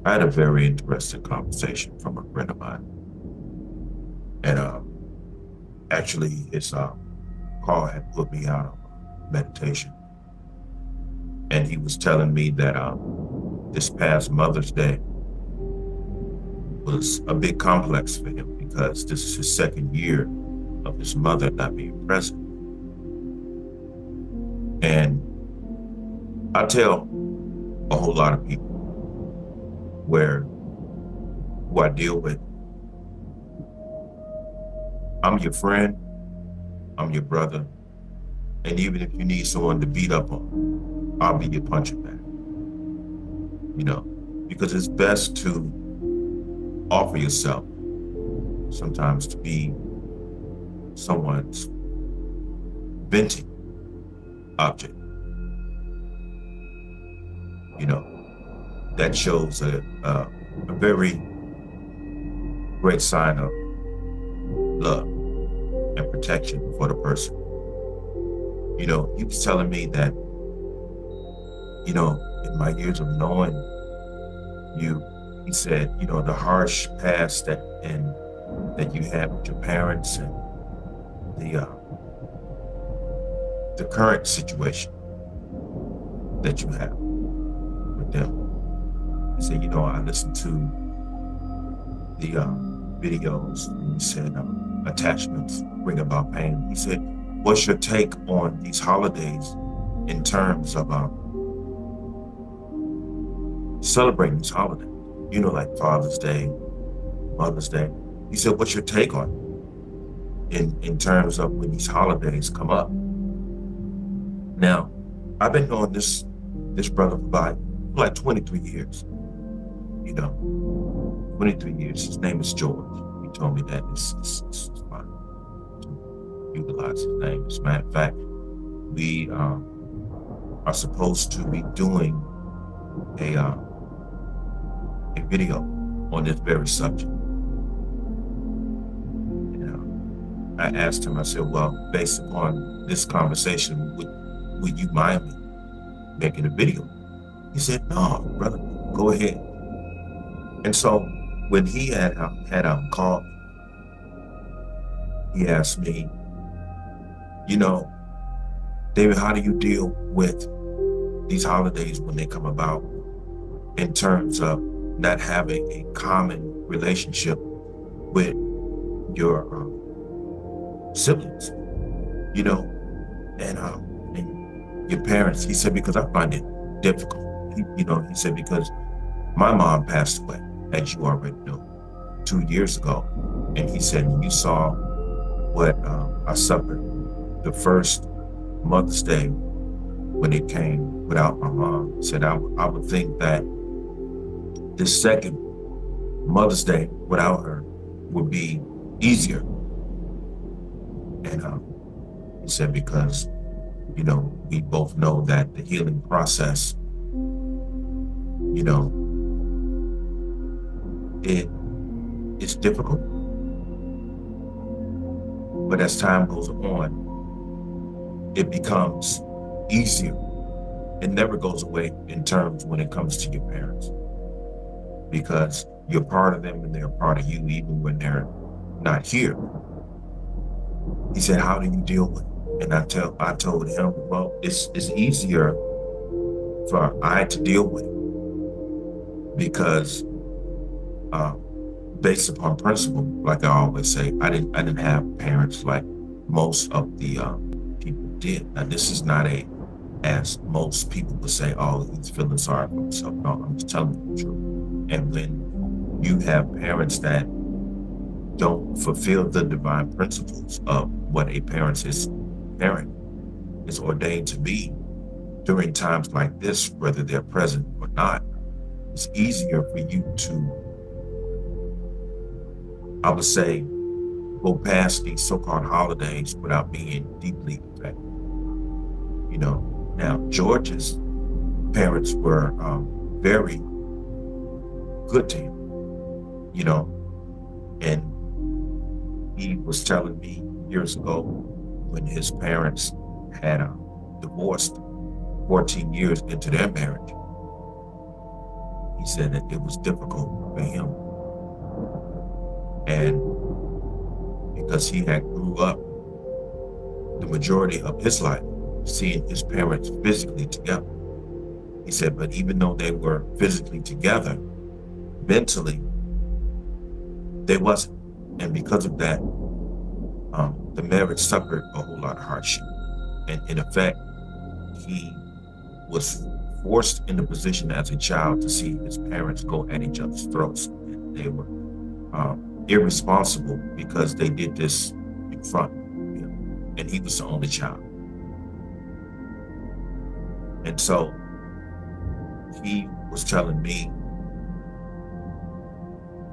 I had a very interesting conversation from a friend of mine, and actually, his call had put me out of meditation, and he was telling me that this past Mother's Day was a big complex for him because this is his second year of his mother not being present, and I tell a whole lot of people where who I deal with, I'm your friend, I'm your brother, and even if you need someone to beat up on, I'll be your punching bag. Because it's best to offer yourself sometimes to be someone's venting object. You know, that shows a very great sign of love and protection for the person. He was telling me that, in my years of knowing you, he said, the harsh past that you had with your parents and the the current situation that you have with them. He said, I listened to the videos, and he said attachments bring about pain. He said, what's your take on these holidays in terms of celebrating these holidays? Like Father's Day, Mother's Day. He said, what's your take on it in terms of when these holidays come up? Now, I've been knowing this brother for like 23 years. 23 years. His name is George. He told me that it's fine to utilize his name. As a matter of fact, we are supposed to be doing a video on this very subject. I asked him, I said, well, based upon this conversation, would you mind me making a video? He said, no, brother, go ahead. And so when he had called, he asked me, David, how do you deal with these holidays when they come about in terms of not having a common relationship with your siblings, and your parents? He said, because I find it difficult. He said, because my mom passed away, as you already know, 2 years ago. And he said, you saw what I suffered the first Mother's Day when it came without my mom. He said, I would think that this second Mother's Day without her would be easier. And he said, because, we both know that the healing process, it's difficult. But as time goes on, it becomes easier. It never goes away in terms when it comes to your parents, because you're part of them and they're part of you, even when they're not here. He said, how do you deal with it? And I told him, well, it's easier for I to deal with it because based upon principle, like I always say, I didn't have parents like most of the people did. Now, this is not as most people would say, oh, he's feeling sorry for himself. No, I'm just telling you the truth. And when you have parents that don't fulfill the divine principles of what a parent is ordained to be during times like this, whether they're present or not, it's easier for you to, I would say, go past these so-called holidays without being deeply affected. Now George's parents were very good to him, and he was telling me years ago when his parents had divorced 14 years into their marriage. he said that it was difficult for him, and because he had grew up the majority of his life seeing his parents physically together. He said, but even though they were physically together, mentally, they wasn't. And because of that, the marriage suffered a whole lot of hardship. And in effect, he was forced in the position as a child to see his parents go at each other's throats. And they were irresponsible because they did this in front of him. And he was the only child. And so he was telling me,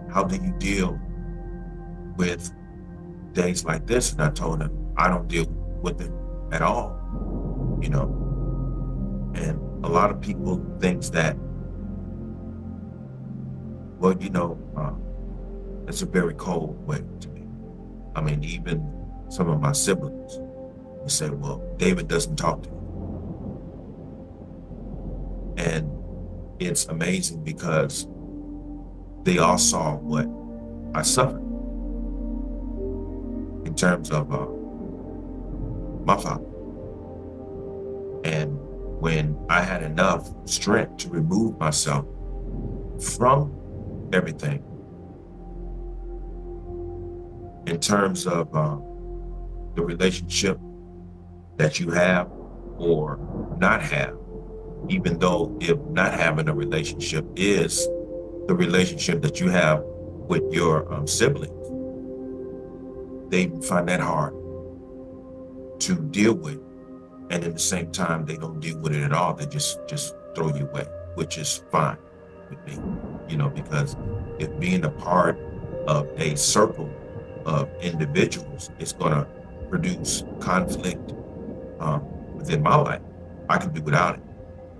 how do you deal with days like this? And I told him, I don't deal with it at all, you know. And a lot of people think that, well, you know, it's a very cold way to me. I mean, even some of my siblings would say, well, David doesn't talk to me. And it's amazing because they all saw what I suffered in terms of my father. And when I had enough strength to remove myself from everything in terms of the relationship that you have or not have, even though if not having a relationship is the relationship that you have with your siblings, they find that hard to deal with. And at the same time, they don't deal with it at all. They just throw you away, which is fine with me, you know, because if being a part of a circle of individuals is going to produce conflict within my life, I can do without it,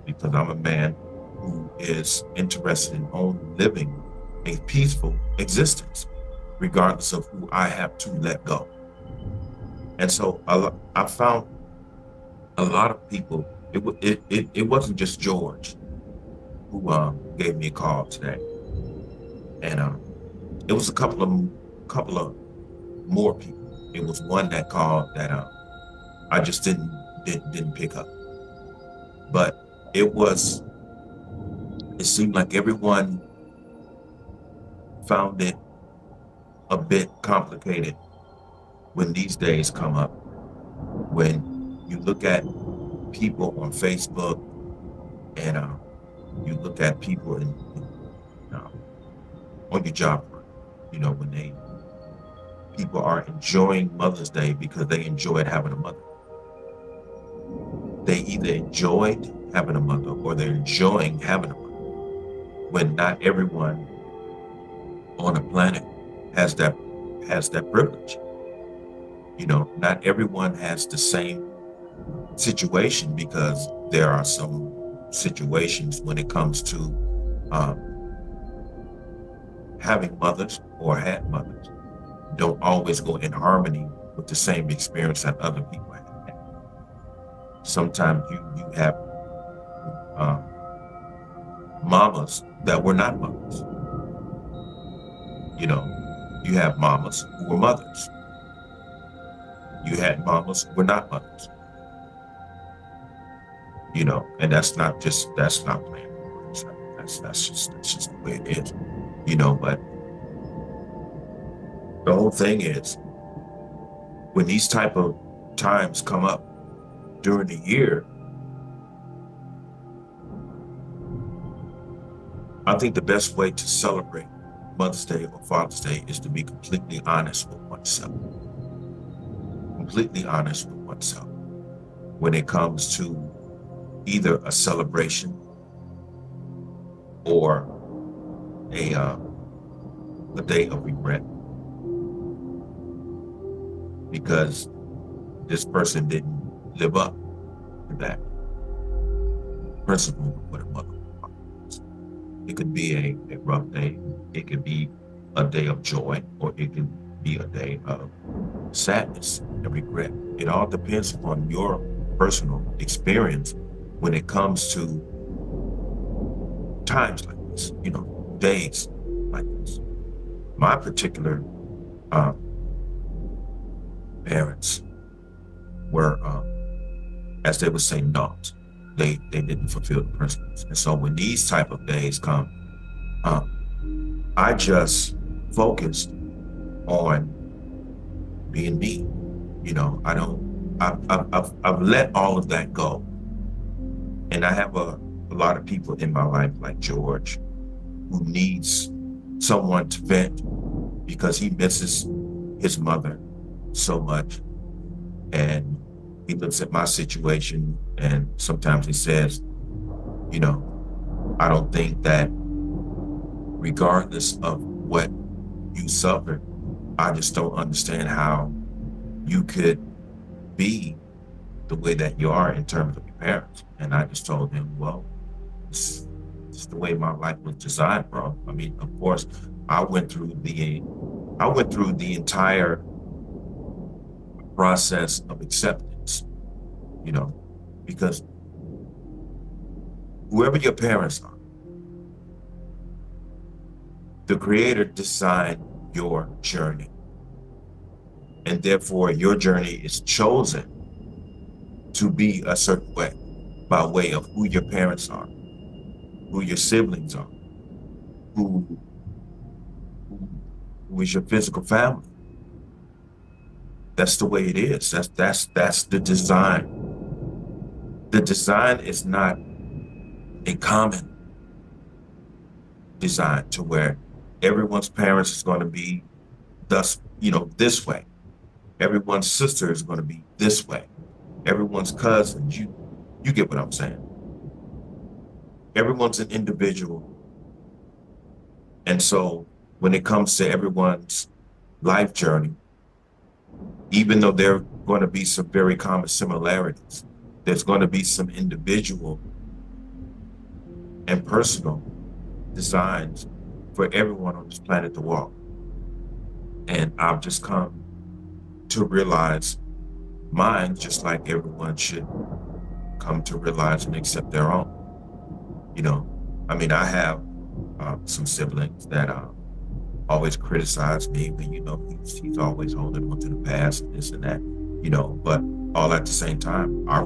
because I'm a man who is interested in only living a peaceful existence, regardless of who I have to let go. And so I found a lot of people, it wasn't just George who gave me a call today. And it was a couple of more people. It was one that called that I just didn't pick up. But it seemed like everyone found it a bit complicated when these days come up. When you look at people on Facebook and you look at people on your job, you know, when people are enjoying Mother's Day because they enjoyed having a mother. They either enjoyed having a mother or they're enjoying having a mother, when not everyone on the planet has that privilege. You know, not everyone has the same situation, because there are some situations when it comes to having mothers or had mothers don't always go in harmony with the same experience that other people have. Sometimes you have mamas that were not mothers. You know, you have mamas who were mothers. You had mamas who were not mothers. You know, and that's not playing. That's just the way it is. You know, but the whole thing is, when these type of times come up during the year, I think the best way to celebrate Mother's Day or Father's Day is to be completely honest with oneself. Completely honest with oneself when it comes to either a celebration or a day of regret, because this person didn't live up to that principle of what a mother was. It could be a rough day. It could be a day of joy, or it could be a day of sadness and regret. It all depends upon your personal experience when it comes to times like countless, days like this. My particular um, parents were, as they would say, not. They didn't fulfill the principles. And so when these type of days come, I just focused on being me. I don't. I've let all of that go, and I have a lot of people in my life, like George, who needs someone to vent because he misses his mother so much, and he looks at my situation, and sometimes he says, I don't think that regardless of what you suffered, I just don't understand how you could be the way that you are in terms of your parents. And I just told him, well, it's the way my life was designed, bro. I mean, of course, I went through the entire process of acceptance, because whoever your parents are, the Creator designed your journey. And therefore, your journey is chosen to be a certain way by way of who your parents are, who your siblings are, who is your physical family. That's the way it is. That's the design. The design is not a common design to where everyone's parents is going to be this way. Everyone's sister is going to be this way. Everyone's cousin, you get what I'm saying. Everyone's an individual. And so when it comes to everyone's life journey, even though there are going to be some very common similarities, there's going to be some individual and personal designs for everyone on this planet to walk. And I've just come to realize mine, just like everyone should come to realize and accept their own. I mean, I have some siblings that always criticize me, but he's always holding on to the past and this and that, but all at the same time, I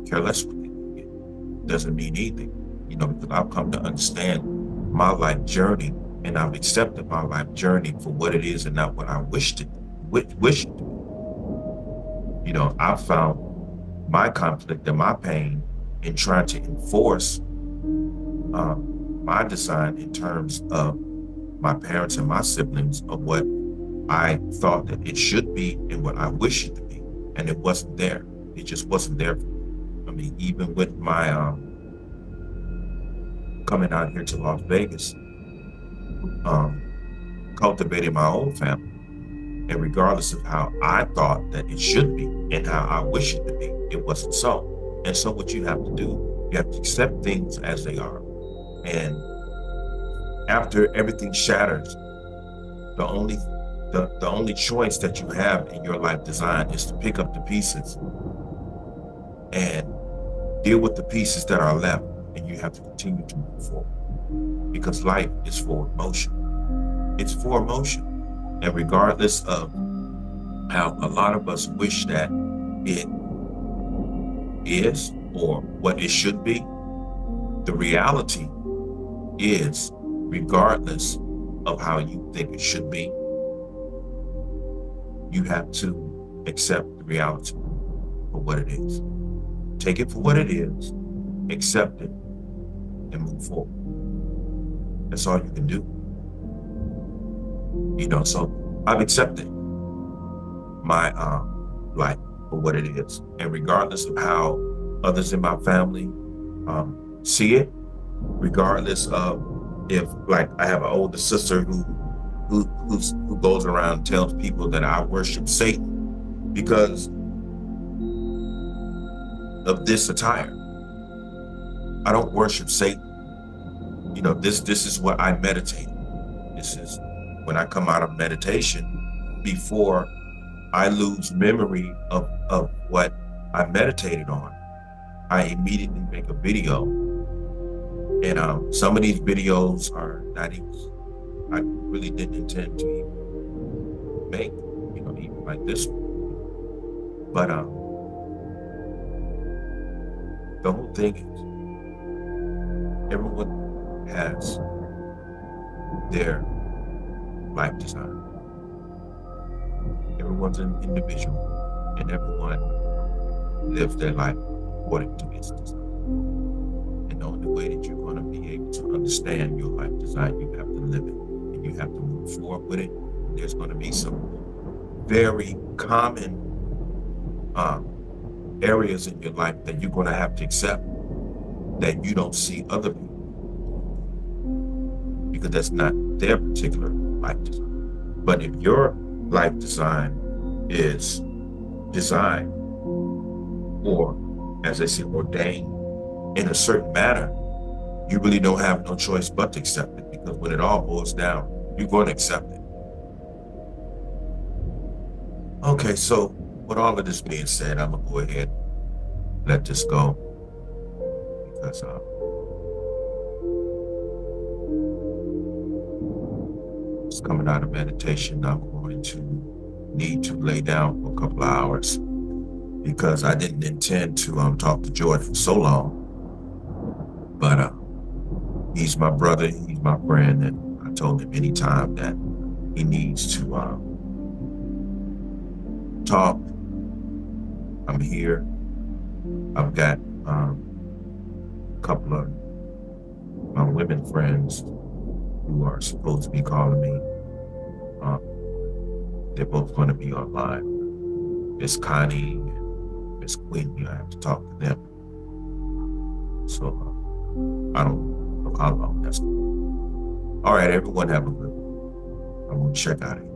care less what they do. It doesn't mean anything, because I've come to understand my life journey, and I've accepted my life journey for what it is and not what I wish it to be. I've found my conflict and my pain in trying to enforce my design in terms of my parents and my siblings of what I thought that it should be and what I wish it to be. And it wasn't there. It just wasn't there. I mean, even with my coming out here to Las Vegas, cultivating my own family. And regardless of how I thought that it should be and how I wish it to be, it wasn't so. And so what you have to do, you have to accept things as they are. And after everything shatters, the only choice that you have in your life design is to pick up the pieces and deal with the pieces that are left, and you have to continue to move forward. Because life is forward motion. It's forward motion. And regardless of how a lot of us wish that it is or what it should be, the reality is, regardless of how you think it should be, you have to accept the reality for what it is. Take it for what it is, accept it, and move forward. That's all you can do. So I've accepted my life for what it is. And regardless of how others in my family see it, regardless of if, like, I have an older sister who goes around and tells people that I worship Satan because of this attire. I don't worship Satan. This is what I meditate. This is when I come out of meditation, before I lose memory of what I meditated on, I immediately make a video And some of these videos are not even, I really didn't intend to even make, even like this one. But the whole thing is, everyone has their life design. Everyone's an individual, and everyone lives their life according to its design. And the only way that you're going to be able to understand your life design, you have to live it, and you have to move forward with it. And there's going to be some very common areas in your life that you're going to have to accept that you don't see other people, because that's not their particular life design. But if your life design is designed, or as they say, ordained in a certain manner, you really don't have no choice but to accept it, because when it all boils down, you're going to accept it. Okay, so with all of this being said, I'm gonna go ahead and let this go, because it's coming out of meditation. I'm going to need to lay down for a couple of hours, because I didn't intend to talk to George for so long. But he's my brother, he's my friend, and I told him anytime that he needs to talk, I'm here. I've got a couple of my women friends who are supposed to be calling me. They're both going to be online. Miss Connie and Miss Queen, I have to talk to them. So I don't know how long that's going to be. All right, everyone have a good one. I'm going to check out of here.